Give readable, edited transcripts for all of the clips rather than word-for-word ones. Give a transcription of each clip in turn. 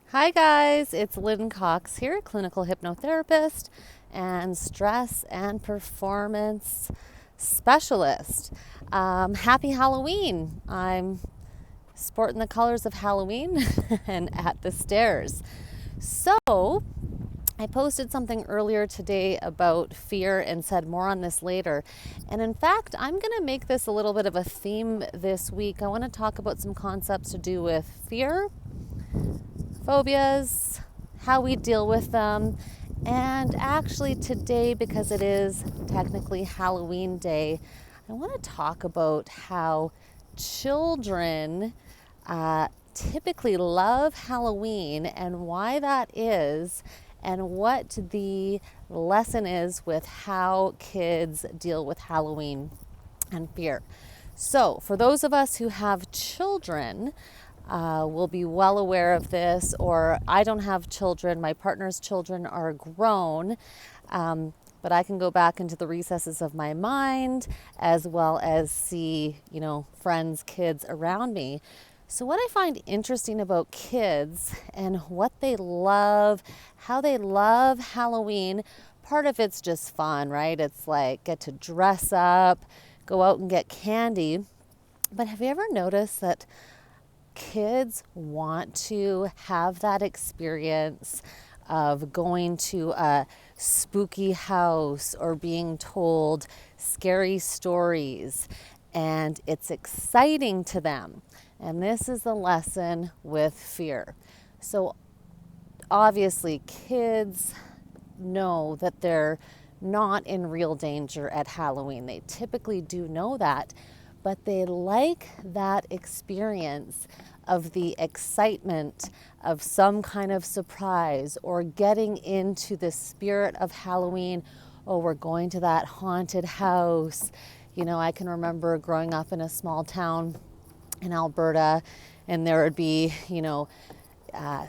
Hi guys, it's Lynn Cox here, clinical hypnotherapist and stress and performance specialist. Happy Halloween. I'm sporting the colors of Halloween and at the stairs. So I posted something earlier today about fear and said more on this later. And in fact, I'm going to make this a little bit of a theme this week. I want to talk about some concepts to do with fear, phobias, how we deal with them, and actually today, because it is technically Halloween Day, I want to talk about how children typically love Halloween and why that is, and what the lesson is with how kids deal with Halloween and fear. So for those of us who have children, will be well aware of this, or I don't have children, my partner's children are grown, but I can go back into the recesses of my mind as well as see, friends, kids around me. So what I find interesting about kids and what they love, how they love Halloween, part of it's just fun, right? It's like get to dress up, go out and get candy. But have you ever noticed that kids want to have that experience of going to a spooky house or being told scary stories, and it's exciting to them? And this is the lesson with fear. So obviously kids know that they're not in real danger at Halloween. They typically do know that, but they like that experience of the excitement of some kind of surprise or getting into the spirit of Halloween. Oh, we're going to that haunted house. I can remember growing up in a small town in Alberta, and there would be,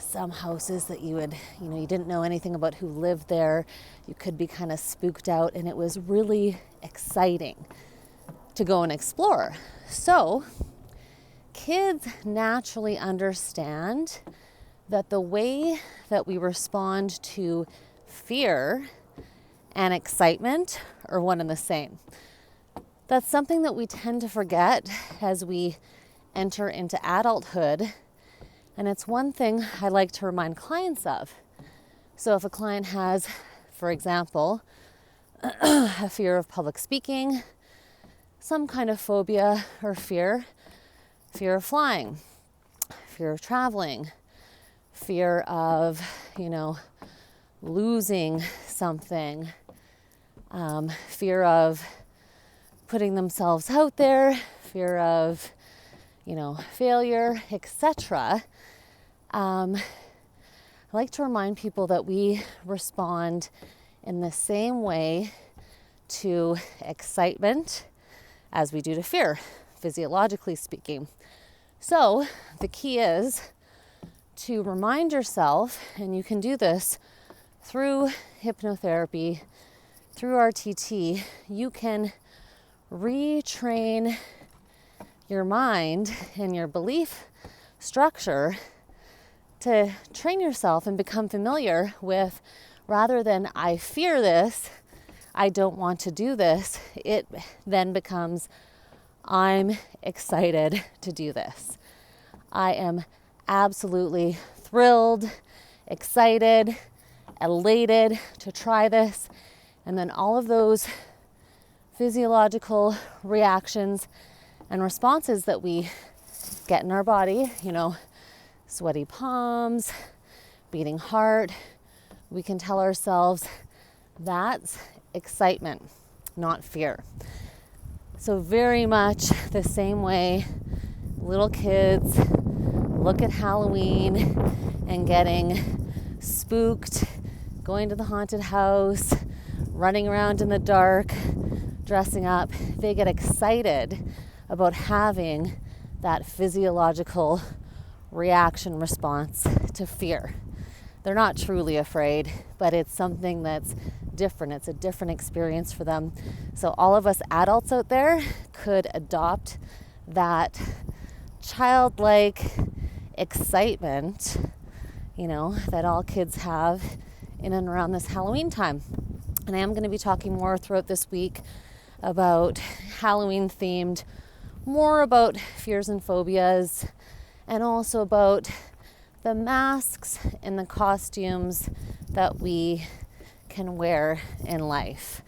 some houses that you didn't know anything about who lived there. You could be kind of spooked out, and it was really exciting to go and explore. So kids naturally understand that the way that we respond to fear and excitement are one and the same. That's something that we tend to forget as we enter into adulthood. And it's one thing I like to remind clients of. So if a client has, for example, a fear of public speaking, some kind of phobia or fear of flying, fear of traveling, fear of, losing something, fear of putting themselves out there, fear of, failure, etc. I like to remind people that we respond in the same way to excitement as we do to fear, physiologically speaking. So the key is to remind yourself, and you can do this through hypnotherapy, through RTT, you can retrain your mind and your belief structure to train yourself and become familiar with, rather than I fear this, I don't want to do this, it then becomes I'm excited to do this. I am absolutely thrilled, excited, elated to try this. And then all of those physiological reactions and responses that we get in our body, sweaty palms, beating heart, we can tell ourselves that's excitement, not fear. So very much the same way little kids look at Halloween and getting spooked, going to the haunted house, running around in the dark, dressing up, they get excited about having that physiological reaction response to fear. They're not truly afraid, but it's something that's different. It's a different experience for them. So all of us adults out there could adopt that childlike excitement that all kids have in and around this Halloween time. And I am going to be talking more throughout this week about Halloween themed, more about fears and phobias, and also about the masks and the costumes that we can wear in life,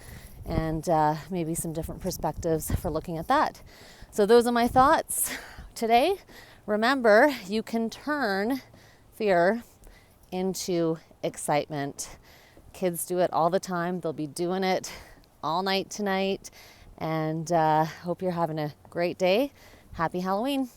and maybe some different perspectives for looking at that. So those are my thoughts today. Remember, you can turn fear into excitement. Kids do it all the time. They'll be doing it all night tonight. And hope you're having a great day. Happy Halloween.